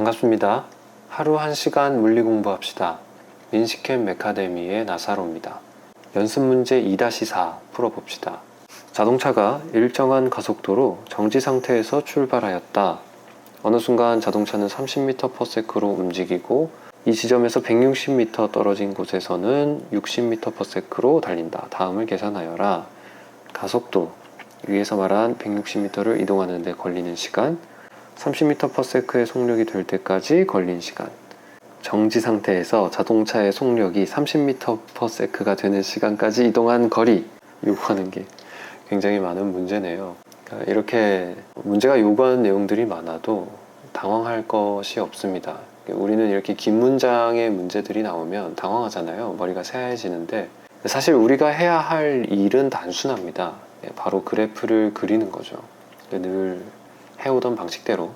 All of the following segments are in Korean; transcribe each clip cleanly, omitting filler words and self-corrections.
반갑습니다. 하루 1시간 물리 공부합시다. 민식캠 메카데미의 나사로입니다. 연습 문제 2-4 풀어봅시다. 자동차가 일정한 가속도로 정지 상태에서 출발하였다. 어느 순간 자동차는 30m/s로 움직이고 이 지점에서 160m 떨어진 곳에서는 60m/s로 달린다. 다음을 계산하여라. 가속도, 위에서 말한 160m를 이동하는 데 걸리는 시간, 30m/s의 속력이 될 때까지 걸린 시간, 정지 상태에서 자동차의 속력이 30m/s가 되는 시간까지 이동한 거리 요구하는 게 굉장히 많은 문제네요. 이렇게 문제가 요구하는 내용들이 많아도 당황할 것이 없습니다. 우리는 이렇게 긴 문장의 문제들이 나오면 당황하잖아요. 머리가 새하얘지는데 사실 우리가 해야 할 일은 단순합니다. 바로 그래프를 그리는 거죠. 늘 해오던 방식대로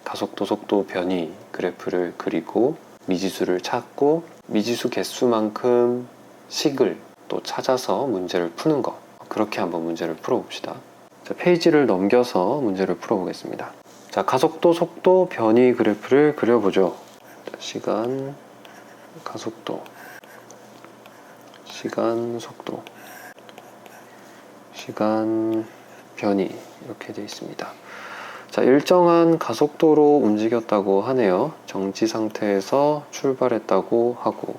가속도, 속도, 변이 그래프를 그리고 미지수를 찾고 미지수 개수만큼 식을 또 찾아서 문제를 푸는 것, 그렇게 한번 문제를 풀어봅시다. 자, 페이지를 넘겨서 문제를 풀어보겠습니다. 자, 가속도, 속도, 변이 그래프를 그려보죠. 시간, 가속도, 시간, 속도, 시간, 변이 이렇게 되어 있습니다. 자, 일정한 가속도로 움직였다고 하네요. 정지 상태에서 출발했다고 하고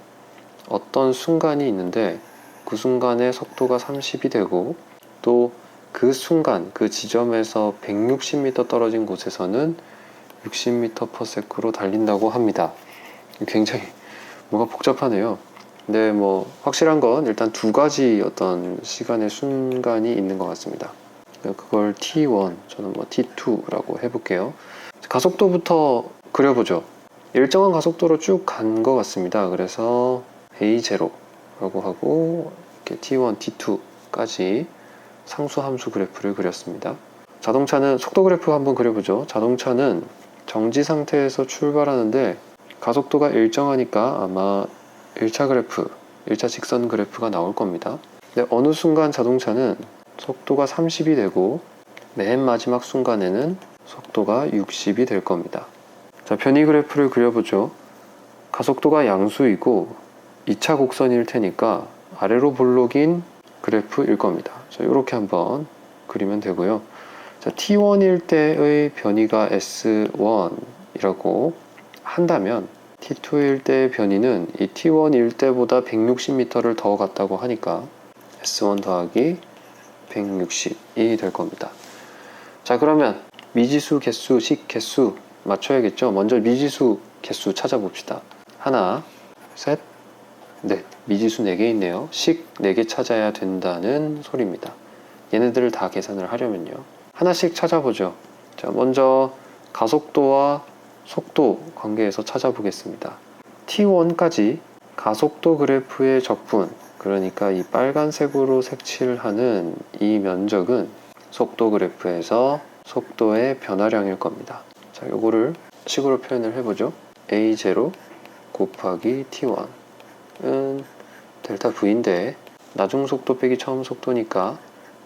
어떤 순간이 있는데 그 순간에 속도가 30이 되고 또 그 순간 그 지점에서 160m 떨어진 곳에서는 60m/s로 달린다고 합니다. 굉장히 뭔가 복잡하네요. 근데 뭐 확실한 건 일단 두 가지 어떤 시간의 순간이 있는 것 같습니다. 그걸 T1, 저는 뭐 T2라고 해볼게요. 가속도부터 그려보죠. 일정한 가속도로 쭉 간 것 같습니다. 그래서 A0라고 하고 이렇게 T1, T2까지 상수 함수 그래프를 그렸습니다. 자동차는 속도 그래프 한번 그려보죠. 자동차는 정지 상태에서 출발하는데 가속도가 일정하니까 아마 1차 그래프, 1차 직선 그래프가 나올 겁니다. 근데 어느 순간 자동차는 속도가 30이 되고 맨 마지막 순간에는 속도가 60이 될 겁니다. 자, 변이 그래프를 그려보죠. 가속도가 양수이고 2차 곡선일 테니까 아래로 볼록인 그래프일 겁니다. 자, 이렇게 한번 그리면 되고요. 자, T1일 때의 변이가 S1이라고 한다면 T2일 때의 변이는 이 T1일 때보다 160m를 더 갔다고 하니까 S1 더하기 160이 될 겁니다. 자, 그러면 미지수 개수, 식 개수 맞춰야겠죠? 먼저 미지수 개수 찾아봅시다. 하나, 셋, 넷. 미지수 4개 있네요. 식 4개 찾아야 된다는 소리입니다. 얘네들을 다 계산을 하려면요. 하나씩 찾아보죠. 자, 먼저 가속도와 속도 관계에서 찾아보겠습니다. T1까지 가속도 그래프의 적분, 그러니까 이 빨간색으로 색칠하는 이 면적은 속도 그래프에서 속도의 변화량일 겁니다. 자, 요거를 식으로 표현을 해보죠. A0 곱하기 T1은 델타 V인데 나중 속도 빼기 처음 속도니까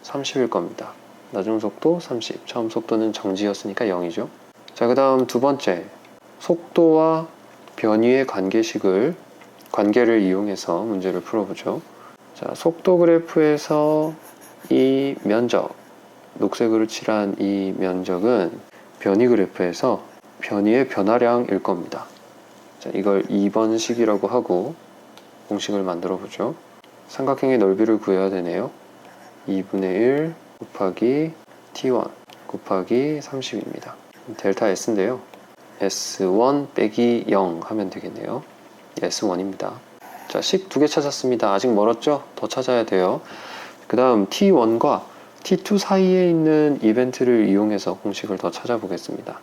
30일 겁니다. 나중 속도 30, 처음 속도는 정지였으니까 0이죠. 자, 그 다음 두 번째, 속도와 변이의 관계를 이용해서 문제를 풀어보죠. 자, 속도 그래프에서 이 면적, 녹색으로 칠한 이 면적은 변이 그래프에서 변이의 변화량일 겁니다. 자, 이걸 2번 식이라고 하고 공식을 만들어 보죠. 삼각형의 넓이를 구해야 되네요. 2분의 1 곱하기 T1 곱하기 30입니다. 델타 S인데요. S1 빼기 0 하면 되겠네요. S1입니다. 자, 식 2개 찾았습니다. 아직 멀었죠? 더 찾아야 돼요. 그 다음 T1과 T2 사이에 있는 이벤트를 이용해서 공식을 더 찾아보겠습니다.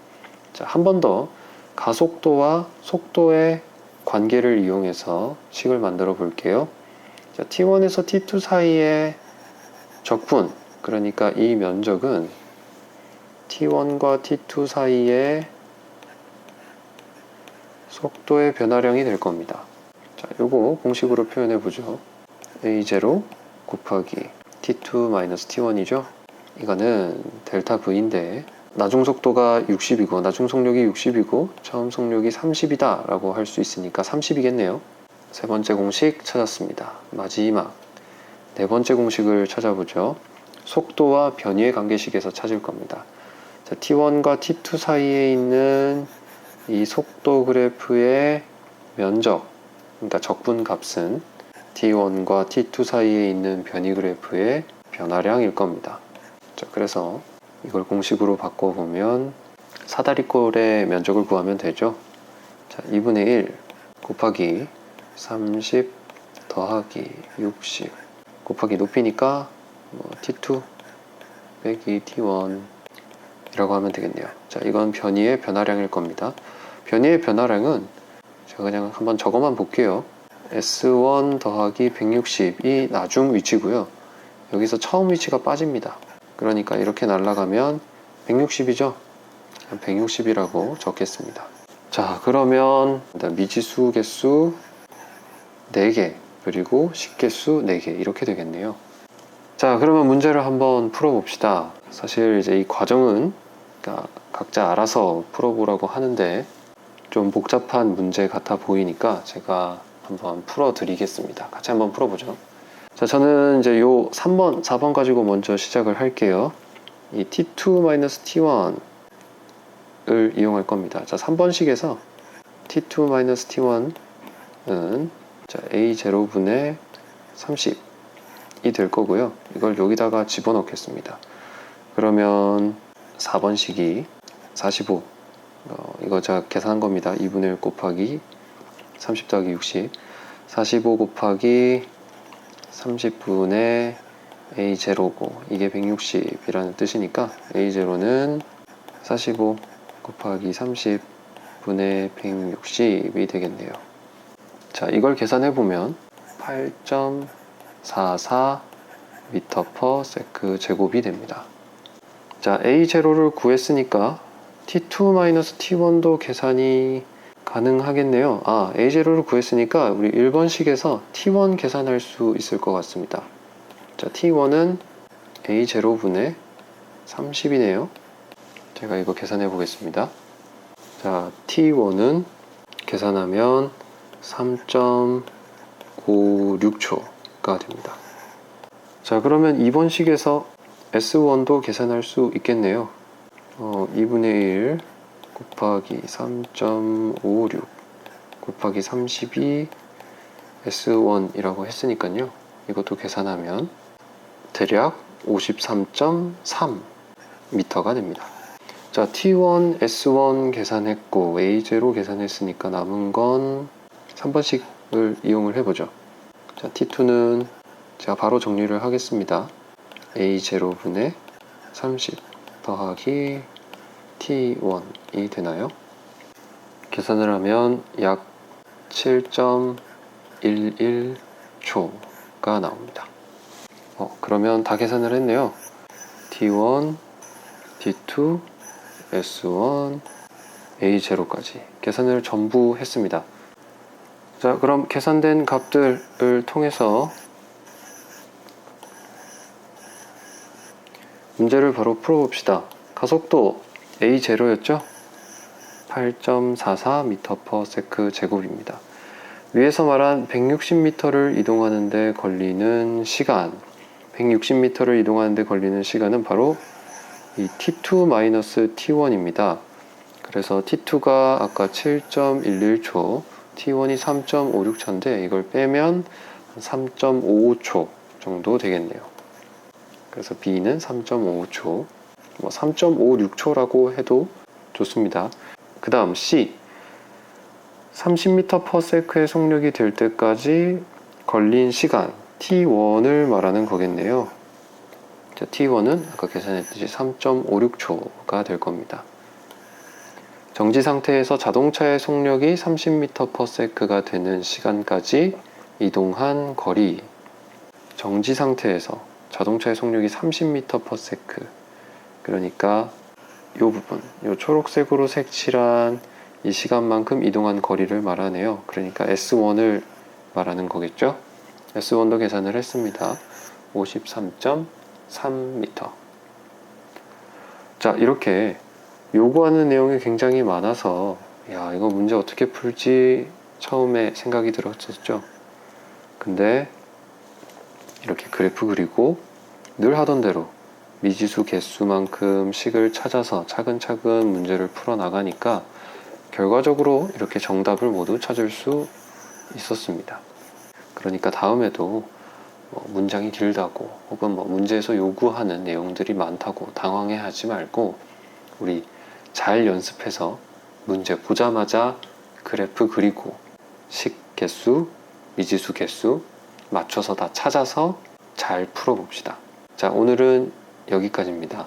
자, 한 번 더 가속도와 속도의 관계를 이용해서 식을 만들어 볼게요. 자, T1에서 T2 사이의 적분, 그러니까 이 면적은 T1과 T2 사이의 속도의 변화량이 될 겁니다. 자, 요거 공식으로 표현해 보죠. A0 곱하기 T2 마이너스 T1이죠. 이거는 델타 V인데 나중 속도가 60이고 나중 속력이 60이고 처음 속력이 30이다 라고 할 수 있으니까 30이겠네요. 세 번째 공식 찾았습니다. 마지막 네 번째 공식을 찾아보죠. 속도와 변위의 관계식에서 찾을 겁니다. 자, T1과 T2 사이에 있는 이 속도 그래프의 면적, 그러니까 적분 값은 T1과 T2 사이에 있는 변위 그래프의 변화량일 겁니다. 자, 그래서 이걸 공식으로 바꿔보면 사다리꼴의 면적을 구하면 되죠. 자, 2분의 1 곱하기 30 더하기 60 곱하기 높이니까 T2 빼기 T1 이라고 하면 되겠네요. 자, 이건 변위의 변화량일 겁니다. 변위의 변화량은 제가 그냥 한번 적어만 볼게요. S1 더하기 160이 나중 위치고요. 여기서 처음 위치가 빠집니다. 그러니까 이렇게 날아가면 160이죠. 160이라고 적겠습니다. 자, 그러면 미지수 개수 4개 그리고 식개수 4개 이렇게 되겠네요. 자, 그러면 문제를 한번 풀어봅시다. 사실 이제 이 과정은 각자 알아서 풀어보라고 하는데 좀 복잡한 문제 같아 보이니까 제가 한번 풀어드리겠습니다. 같이 한번 풀어보죠. 자, 저는 이제 요 3번, 4번 가지고 먼저 시작을 할게요. 이 T2-T1을 이용할 겁니다. 자, 3번식에서 T2-T1은 자, A0분의 30이 될 거고요. 이걸 여기다가 집어넣겠습니다. 그러면 4번식이 45 이거 제가 계산한 겁니다. 2분의 1 곱하기 30 더하기 60 45 곱하기 30분의 A0고 이게 160이라는 뜻이니까 A0는 45 곱하기 30분의 160이 되겠네요. 자, 이걸 계산해보면 8.44 m/s 제곱이 됩니다. 자, A0를 구했으니까 T2-T1도 계산이 가능하겠네요. 아, A0를 구했으니까 우리 1번식에서 T1 계산할 수 있을 것 같습니다. 자, T1은 A0분의 30이네요. 제가 이거 계산해 보겠습니다. 자, T1은 계산하면 3.56초가 됩니다. 자, 그러면 2번식에서 S1도 계산할 수 있겠네요. 2분의 1 곱하기 3.56 곱하기 32 S1이라고 했으니까요. 이것도 계산하면 대략 53.3 m가 됩니다. 자, T1, S1 계산했고 A0 계산했으니까 남은 건 3번식을 이용을 해보죠. 자, T2는 제가 바로 정리를 하겠습니다. A0분의 30 더하기 T1이 되나요? 계산을 하면 약 7.11초가 나옵니다. 그러면 다 계산을 했네요. T1, T2, S1, A0까지 계산을 전부 했습니다. 자, 그럼 계산된 값들을 통해서 문제를 바로 풀어봅시다. 가속도 A0였죠? 8.44 m/s 제곱입니다. 위에서 말한 160m를 이동하는데 걸리는 시간, 160m를 이동하는데 걸리는 시간은 바로 이 T2-T1입니다. 그래서 T2가 아까 7.11초, T1이 3.56초인데 이걸 빼면 3.55초 정도 되겠네요. 그래서 B는 3.55초, 3.56초라고 해도 좋습니다. 그 다음 C, 30m/s의 속력이 될 때까지 걸린 시간 T1을 말하는 거겠네요. 자, T1은 아까 계산했듯이 3.56초가 될 겁니다. 정지 상태에서 자동차의 속력이 30m/s가 되는 시간까지 이동한 거리. 정지 상태에서 자동차의 속력이 30m/s. 그러니까 이 부분, 이 초록색으로 색칠한 이 시간만큼 이동한 거리를 말하네요. 그러니까 S1을 말하는 거겠죠. S1도 계산을 했습니다. 53.3m. 자, 이렇게 요구하는 내용이 굉장히 많아서 야, 이거 문제 어떻게 풀지 처음에 생각이 들었었죠. 근데 이렇게 그래프 그리고 늘 하던 대로 미지수 개수만큼 식을 찾아서 차근차근 문제를 풀어 나가니까 결과적으로 이렇게 정답을 모두 찾을 수 있었습니다. 그러니까 다음에도 문장이 길다고 혹은 문제에서 요구하는 내용들이 많다고 당황해하지 말고 우리 잘 연습해서 문제 보자마자 그래프 그리고 식 개수, 미지수 개수 맞춰서 다 찾아서 잘 풀어봅시다. 자, 오늘은 여기까지입니다.